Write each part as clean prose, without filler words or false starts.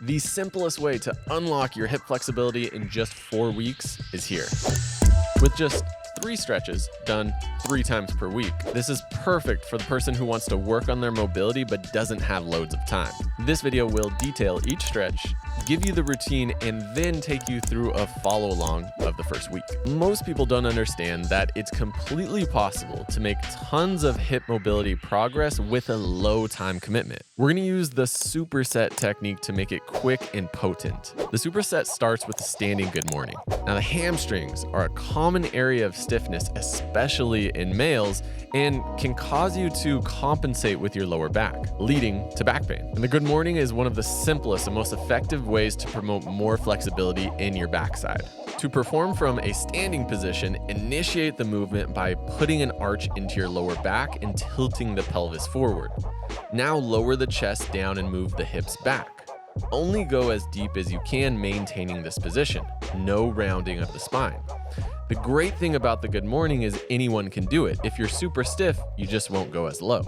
The simplest way to unlock your hip flexibility in just 4 weeks is here. With just 3 stretches done 3 times per week. This is perfect for the person who wants to work on their mobility but doesn't have loads of time. This video will detail each stretch, give you the routine, and then take you through a follow along of the first week. Most people don't understand that it's completely possible to make tons of hip mobility progress with a low time commitment. We're going to use the superset technique to make it quick and potent. The superset starts with the standing good morning. Now, the hamstrings are a common area of stiffness, especially in males, and can cause you to compensate with your lower back, leading to back pain. And the good morning is one of the simplest and most effective ways to promote more flexibility in your backside. To perform from a standing position, initiate the movement by putting an arch into your lower back and tilting the pelvis forward. Now lower the chest down and move the hips back. Only go as deep as you can, maintaining this position. No rounding of the spine. The great thing about the good morning is anyone can do it. If you're super stiff, you just won't go as low.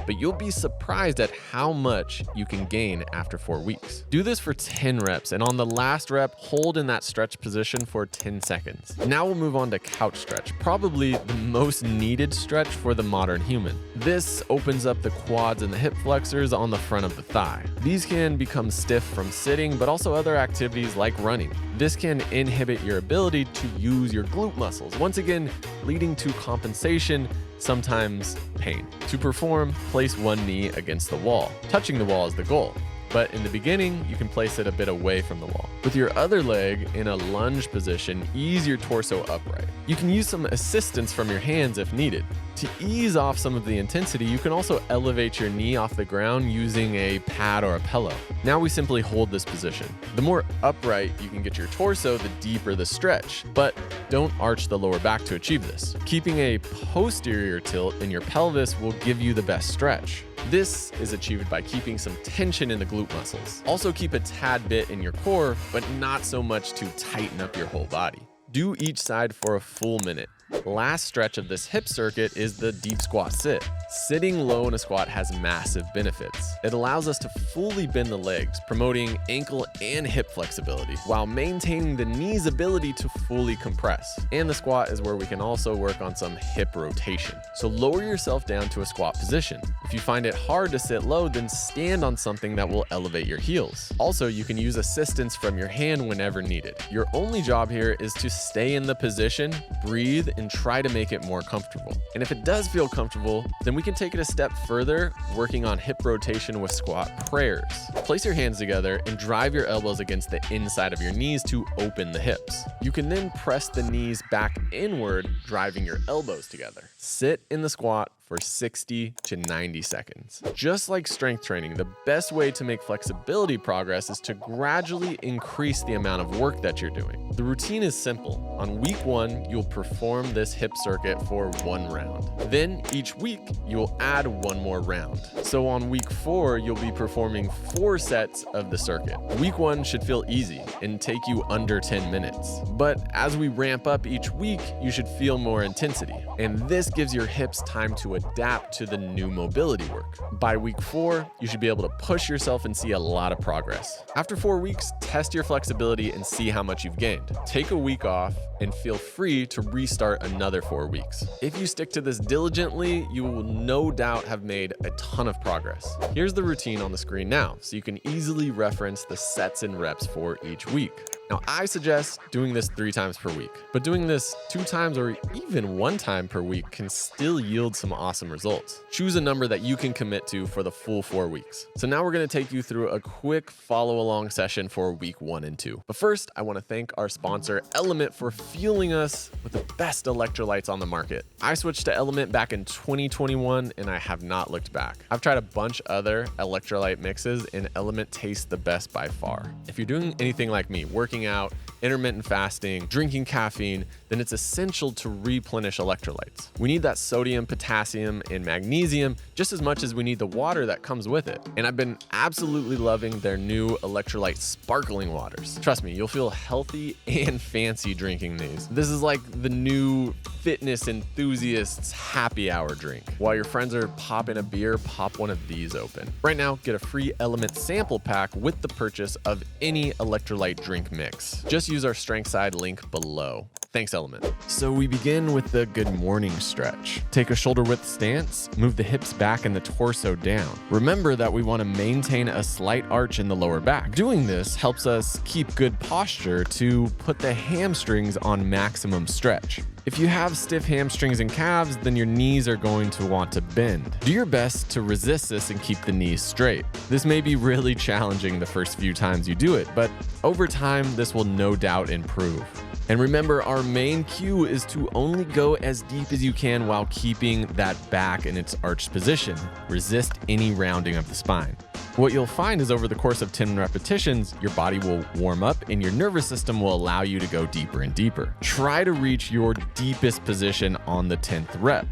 But you'll be surprised at how much you can gain after 4 weeks. Do this for 10 reps, and on the last rep, hold in that stretch position for 10 seconds. Now we'll move on to couch stretch, probably the most needed stretch for the modern human. This opens up the quads and the hip flexors on the front of the thigh. These can become stiff from sitting, but also other activities like running. This can inhibit your ability to use your glute muscles, once again leading to compensation, sometimes pain. To perform, place one knee against the wall. Touching the wall is the goal, but in the beginning, you can place it a bit away from the wall. With your other leg in a lunge position, ease your torso upright. You can use some assistance from your hands if needed. To ease off some of the intensity, you can also elevate your knee off the ground using a pad or a pillow. Now we simply hold this position. The more upright you can get your torso, the deeper the stretch, but don't arch the lower back to achieve this. Keeping a posterior tilt in your pelvis will give you the best stretch. This is achieved by keeping some tension in the glute muscles. Also keep a tad bit in your core, but not so much to tighten up your whole body. Do each side for a full minute. Last stretch of this hip circuit is the deep squat sit. Sitting low in a squat has massive benefits. It allows us to fully bend the legs, promoting ankle and hip flexibility, while maintaining the knee's ability to fully compress. And the squat is where we can also work on some hip rotation. So lower yourself down to a squat position. If you find it hard to sit low, then stand on something that will elevate your heels. Also, you can use assistance from your hand whenever needed. Your only job here is to stay in the position, breathe, and try to make it more comfortable. And if it does feel comfortable, then we can take it a step further, working on hip rotation with squat prayers. Place your hands together and drive your elbows against the inside of your knees to open the hips. You can then press the knees back inward, driving your elbows together. Sit in the squat for 60 to 90 seconds. Just like strength training, the best way to make flexibility progress is to gradually increase the amount of work that you're doing. The routine is simple. On week 1, you'll perform this hip circuit for 1 round. Then each week, you'll add 1 more round. So on week 4, you'll be performing 4 sets of the circuit. Week 1 should feel easy and take you under 10 minutes. But as we ramp up each week, you should feel more intensity. And this gives your hips time to adapt to the new mobility work. By week 4, you should be able to push yourself and see a lot of progress. After 4 weeks, test your flexibility and see how much you've gained. Take a week off and feel free to restart another 4 weeks. If you stick to this diligently, you will no doubt have made a ton of progress. Here's the routine on the screen now, so you can easily reference the sets and reps for each week. Now, I suggest doing this 3 times per week, but doing this 2 times or even 1 time per week can still yield some awesome results. Choose a number that you can commit to for the full 4 weeks. So now we're going to take you through a quick follow along session for week 1 and 2. But first, I want to thank our sponsor, LMNT, for fueling us with the best electrolytes on the market. I switched to LMNT back in 2021 and I have not looked back. I've tried a bunch other electrolyte mixes and LMNT tastes the best by far. If you're doing anything like me, working working out, intermittent fasting, drinking caffeine, then it's essential to replenish electrolytes. We need that sodium, potassium, and magnesium just as much as we need the water that comes with it. And I've been absolutely loving their new electrolyte sparkling waters. Trust me, you'll feel healthy and fancy drinking these. This is like the new fitness enthusiasts happy hour drink. While your friends are popping a beer, pop one of these open. Right now, get a free LMNT sample pack with the purchase of any electrolyte drink mix. Just use our strength side link below. Thanks, LMNT. So we begin with the good morning stretch. Take a shoulder width stance, move the hips back and the torso down. Remember that we want to maintain a slight arch in the lower back. Doing this helps us keep good posture to put the hamstrings on maximum stretch. If you have stiff hamstrings and calves, then your knees are going to want to bend. Do your best to resist this and keep the knees straight. This may be really challenging the first few times you do it, but over time, this will no doubt improve. And remember, our main cue is to only go as deep as you can while keeping that back in its arched position. Resist any rounding of the spine. What you'll find is over the course of 10 repetitions, your body will warm up and your nervous system will allow you to go deeper and deeper. Try to reach your deepest position on the 10th rep.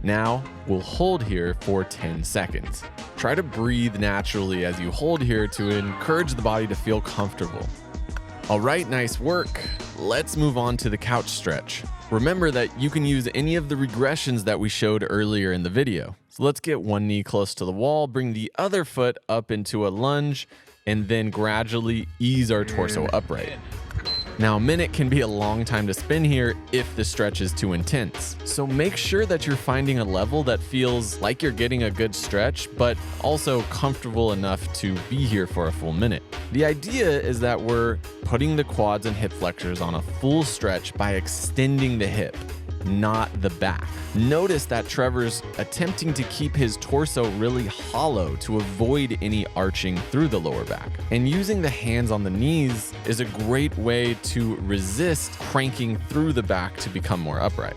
Now, we'll hold here for 10 seconds. Try to breathe naturally as you hold here to encourage the body to feel comfortable. All right, nice work. Let's move on to the couch stretch. Remember that you can use any of the regressions that we showed earlier in the video. So let's get one knee close to the wall, bring the other foot up into a lunge, and then gradually ease our torso upright. Now, a minute can be a long time to spin here if the stretch is too intense. So make sure that you're finding a level that feels like you're getting a good stretch, but also comfortable enough to be here for a full minute. The idea is that we're putting the quads and hip flexors on a full stretch by extending the hip, not the back. Notice that Trevor's attempting to keep his torso really hollow to avoid any arching through the lower back. And using the hands on the knees is a great way to resist cranking through the back to become more upright.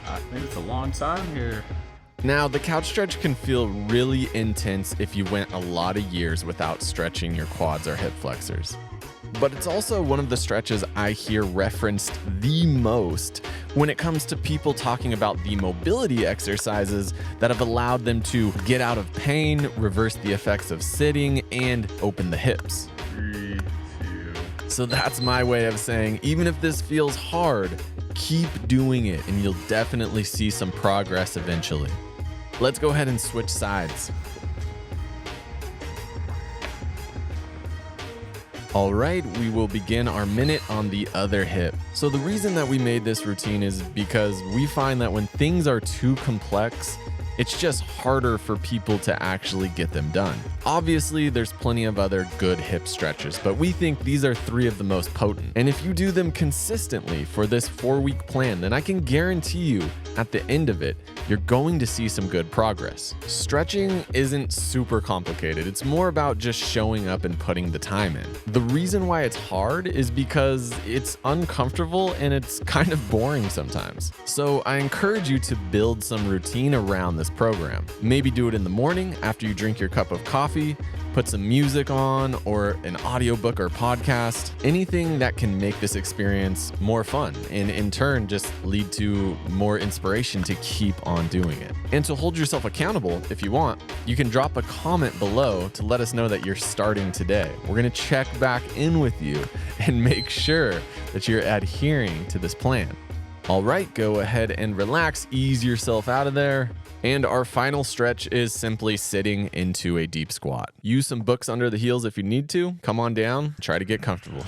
I think it's a long time here. Now, the couch stretch can feel really intense if you went a lot of years without stretching your quads or hip flexors. But it's also one of the stretches I hear referenced the most when it comes to people talking about the mobility exercises that have allowed them to get out of pain, reverse the effects of sitting, and open the hips. 3, 2. So that's my way of saying, even if this feels hard, keep doing it and you'll definitely see some progress eventually. Let's go ahead and switch sides. All right, we will begin our minute on the other hip. So the reason that we made this routine is because we find that when things are too complex, it's just harder for people to actually get them done. Obviously, there's plenty of other good hip stretches, but we think these are 3 of the most potent. And if you do them consistently for this 4-week plan, then I can guarantee you at the end of it, you're going to see some good progress. Stretching isn't super complicated. It's more about just showing up and putting the time in. The reason why it's hard is because it's uncomfortable and it's kind of boring sometimes. So I encourage you to build some routine around this program. Maybe do it in the morning after you drink your cup of coffee, put some music on or an audiobook or podcast, anything that can make this experience more fun and in turn just lead to more inspiration to keep on doing it. And to hold yourself accountable, if you want, you can drop a comment below to let us know that you're starting today. We're gonna check back in with you and make sure that you're adhering to this plan. All right, go ahead and relax, ease yourself out of there. And our final stretch is simply sitting into a deep squat. Use some books under the heels if you need to. Come on down, try to get comfortable.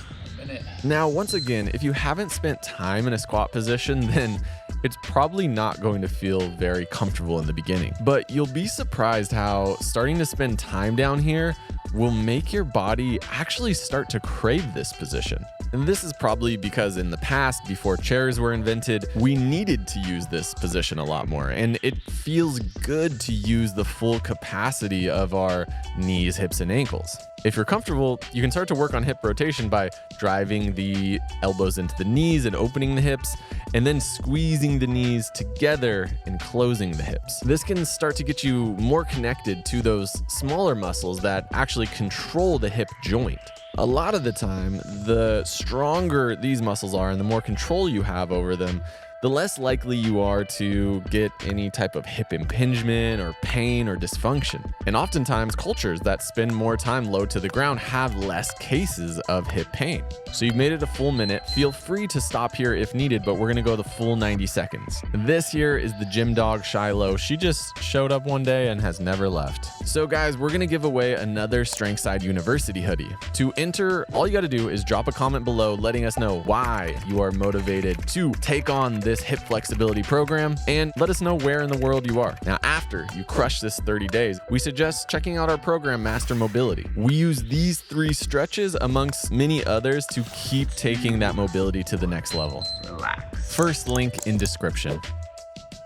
Now, once again, if you haven't spent time in a squat position, then it's probably not going to feel very comfortable in the beginning. But you'll be surprised how starting to spend time down here will make your body actually start to crave this position. And this is probably because in the past, before chairs were invented, we needed to use this position a lot more. And it feels good to use the full capacity of our knees, hips, and ankles. If you're comfortable, you can start to work on hip rotation by driving the elbows into the knees and opening the hips, and then squeezing the knees together and closing the hips. This can start to get you more connected to those smaller muscles that actually control the hip joint. A lot of the time, the stronger these muscles are and the more control you have over them, the less likely you are to get any type of hip impingement or pain or dysfunction. And oftentimes, cultures that spend more time low to the ground have less cases of hip pain. So you've made it a full minute. Feel free to stop here if needed, but we're gonna go the full 90 seconds. This here is the gym dog, Shiloh. She just showed up one day and has never left. So guys, we're gonna give away another StrengthSide University hoodie. To enter, all you gotta do is drop a comment below letting us know why you are motivated to take on this hip flexibility program, and let us know where in the world you are. Now, after you crush this 30 days, we suggest checking out our program, Master Mobility. We use these 3 stretches amongst many others to keep taking that mobility to the next level. Relax. First link in description.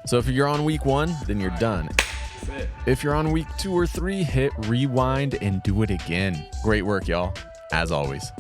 So if you're on week 1, then you're done. That's it. If you're on week 2 or 3, hit rewind and do it again. Great work, y'all, as always.